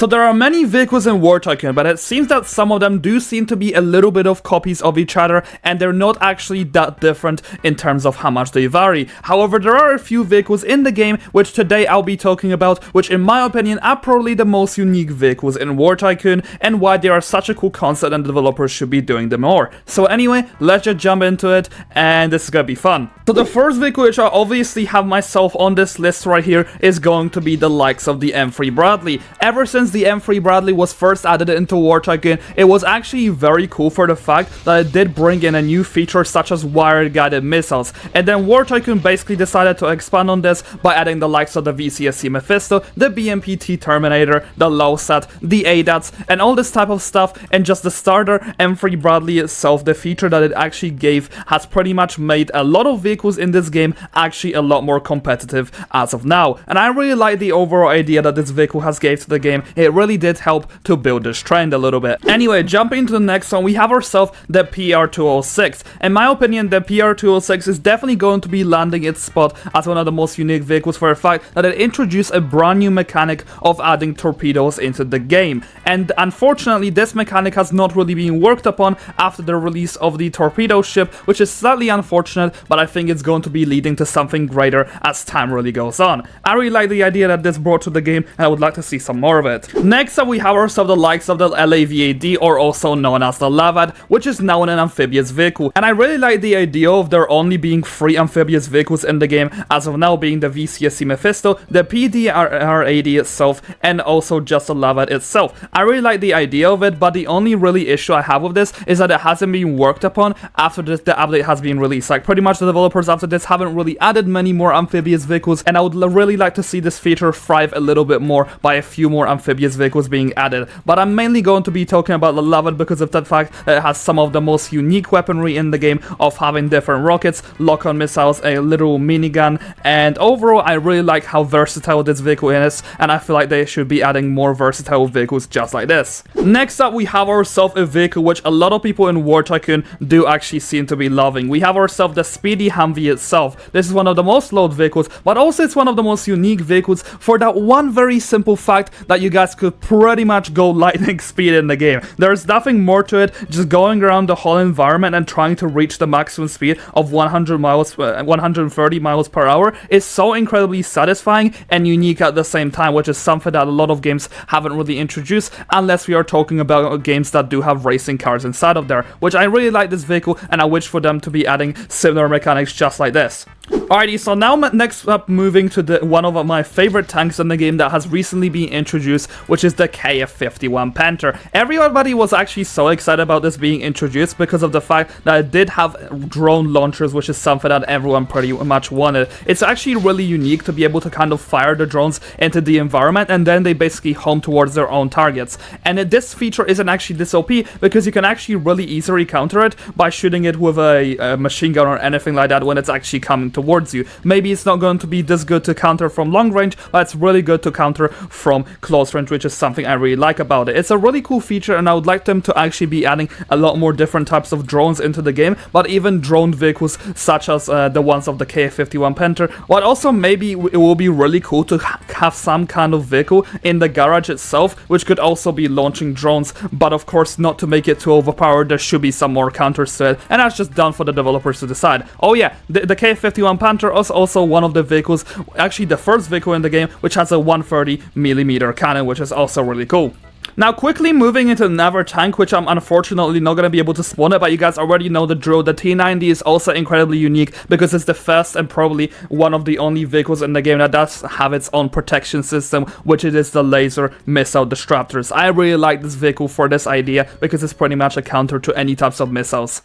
So there are many vehicles in War Tycoon, but it seems that some of them do seem to be a little bit of copies of each other, and they're not actually that different in terms of how much they vary. However, there are a few vehicles in the game which today I'll be talking about, which in my opinion are probably the most unique vehicles in War Tycoon, and why they are such a cool concept and developers should be doing them more. So anyway, let's just jump into it, and this is gonna be fun. So the first vehicle which I obviously have myself on this list right here is going to be the likes of the M3 Bradley. Ever since the M3 Bradley was first added into War Tycoon, it was actually very cool for the fact that it did bring in a new feature such as wired guided missiles, and then War Tycoon basically decided to expand on this by adding the likes of the VCSC Mephisto, the BMP-T Terminator, the LOSAT, the ADATs, and all this type of stuff, and just the starter M3 Bradley itself, the feature that it actually gave has pretty much made a lot of vehicles in this game actually a lot more competitive as of now, and I really like the overall idea that this vehicle has gave to the game. It really did help to build this trend a little bit. Anyway, jumping to the next one, we have ourselves the PR206. In my opinion, the PR206 is definitely going to be landing its spot as one of the most unique vehicles for the fact that it introduced a brand new mechanic of adding torpedoes into the game. And unfortunately, this mechanic has not really been worked upon after the release of the torpedo ship, which is slightly unfortunate, but I think it's going to be leading to something greater as time really goes on. I really like the idea that this brought to the game, and I would like to see some more of it. Next up, we have ourselves the likes of the LAVAD, or also known as the LAVAD, which is now an amphibious vehicle. And I really like the idea of there only being 3 amphibious vehicles in the game, as of now being the VCSC Mephisto, the PDR-80 itself, and also just the LAVAD itself. I really like the idea of it, but the only really issue I have with this is that it hasn't been worked upon after the update has been released. Like, pretty much the developers after this haven't really added many more amphibious vehicles, and I would really like to see this feature thrive a little bit more by a few more amphibious vehicles being added. But I'm mainly going to be talking about the LAVAD because of the fact that it has some of the most unique weaponry in the game, of having different rockets, lock-on missiles, a little minigun, and overall I really like how versatile this vehicle is, and I feel like they should be adding more versatile vehicles just like this. Next up, we have ourselves a vehicle which a lot of people in War Tycoon do actually seem to be loving. We have ourselves the Speedy Humvee itself. This is one of the most loved vehicles, but also it's one of the most unique vehicles for that one very simple fact that you guys could pretty much go lightning speed in the game. There's nothing more to it, just going around the whole environment and trying to reach the maximum speed of 130 miles per hour is so incredibly satisfying and unique at the same time, which is something that a lot of games haven't really introduced, unless we are talking about games that do have racing cars inside of there, which I really like this vehicle, and I wish for them to be adding similar mechanics just like this. Alrighty, so now next up, moving to one of my favorite tanks in the game that has recently been introduced, which is the KF-51 Panther. Everybody was actually so excited about this being introduced because of the fact that it did have drone launchers, which is something that everyone pretty much wanted. It's actually really unique to be able to kind of fire the drones into the environment, and then they basically home towards their own targets. And this feature isn't actually this OP because you can actually really easily counter it by shooting it with a machine gun or anything like that when it's actually coming towards you. Maybe it's not going to be this good to counter from long range, but it's really good to counter from close range, which is something I really like about it. It's a really cool feature, and I would like them to actually be adding a lot more different types of drones into the game, but even drone vehicles such as the ones of the KF-51 Panther. But also maybe it will be really cool to have some kind of vehicle in the garage itself, which could also be launching drones, but of course not to make it too overpowered. There should be some more counters to it, and that's just done for the developers to decide. Oh yeah, the KF-51 Panther is also one of the vehicles, actually the first vehicle in the game, which has a 130mm cannon, which is also really cool. Now, quickly moving into another tank, which I'm unfortunately not going to be able to spawn it, but you guys already know the drill. The T90 is also incredibly unique because it's the first and probably one of the only vehicles in the game that does have its own protection system, which it is the laser missile disruptors. I really like this vehicle for this idea because it's pretty much a counter to any types of missiles.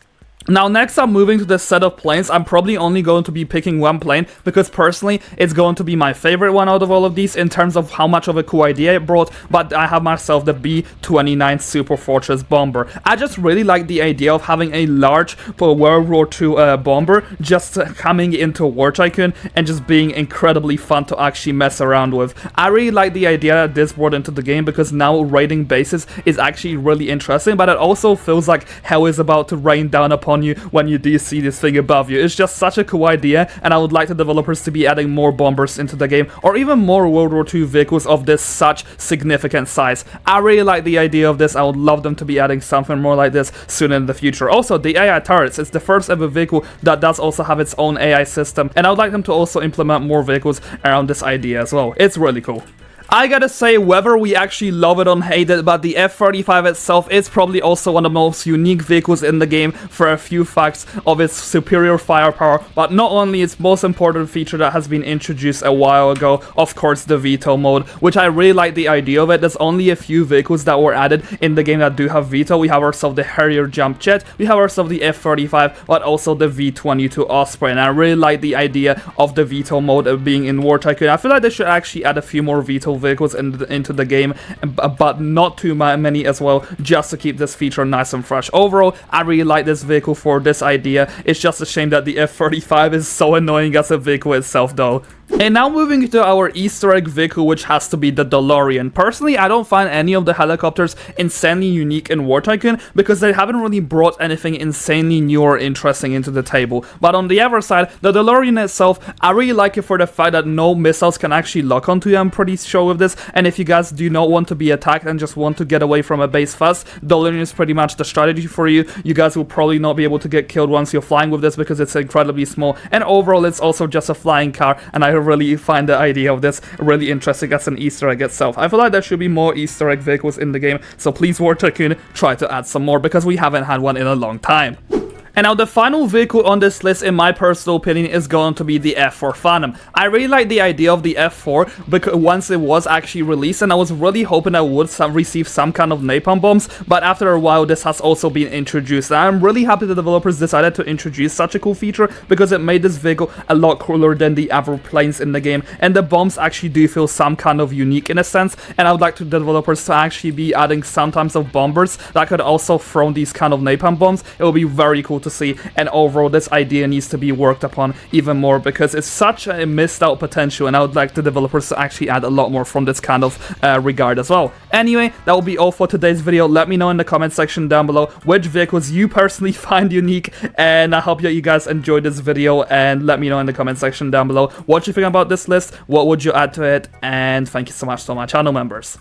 Now next I'm moving to the set of planes. I'm probably only going to be picking one plane because personally it's going to be my favorite one out of all of these in terms of how much of a cool idea it brought, but I have myself the B-29 Super Fortress bomber. I just really like the idea of having a large World War II bomber just coming into War Tycoon and just being incredibly fun to actually mess around with. I really like the idea that this brought into the game because now raiding bases is actually really interesting, but it also feels like hell is about to rain down upon upon you when you do see this thing above you. It's just such a cool idea, and I would like the developers to be adding more bombers into the game, or even more World War II vehicles of this such significant size. I really like the idea of this. I would love them to be adding something more like this soon in the future. Also, the AI turrets, it's the first ever vehicle that does also have its own AI system, and I would like them to also implement more vehicles around this idea as well. It's really cool. I gotta say, whether we actually love it or hate it, but the F-35 itself is probably also one of the most unique vehicles in the game for a few facts of its superior firepower, but not only its most important feature that has been introduced a while ago, of course the veto mode, which I really like the idea of it. There's only a few vehicles that were added in the game that do have veto. We have ourselves the Harrier jump jet, we have ourselves the F-35, but also the V-22 Osprey, and I really like the idea of the veto mode being in War Tycoon. I feel like they should actually add a few more veto vehicles into the game, but not too many as well, just to keep this feature nice and fresh. Overall, I really like this vehicle for this idea. It's just a shame that the F-35 is so annoying as a vehicle itself though. And now moving to our Easter egg vehicle, which has to be the DeLorean. Personally, I don't find any of the helicopters insanely unique in War Tycoon because they haven't really brought anything insanely new or interesting into the table. But on the other side, the DeLorean itself, I really like it for the fact that no missiles can actually lock onto you, I'm pretty sure with this. And if you guys do not want to be attacked and just want to get away from a base fast, DeLorean is pretty much the strategy for you. You guys will probably not be able to get killed once you're flying with this because it's incredibly small. And overall, it's also just a flying car, and I really find the idea of this really interesting as an Easter egg itself. I feel like there should be more Easter egg vehicles in the game, so please War Tycoon, try to add some more because we haven't had one in a long time. And now the final vehicle on this list, in my personal opinion, is going to be the F4 Phantom. I really like the idea of the F4 because once it was actually released, and I was really hoping I would receive some kind of napalm bombs, but after a while this has also been introduced. And I'm really happy the developers decided to introduce such a cool feature because it made this vehicle a lot cooler than the other planes in the game, and the bombs actually do feel some kind of unique in a sense, and I would like the developers to actually be adding some types of bombers that could also throw these kind of napalm bombs. It would be very cool to see, and overall this idea needs to be worked upon even more because it's such a missed out potential, and I would like the developers to actually add a lot more from this kind of regard as well. Anyway, that will be all for today's video. Let me know in the comment section down below which vehicles you personally find unique, and I hope that you guys enjoyed this video, and let me know in the comment section down below what you think about this list, what would you add to it, and thank you so much to all my channel members.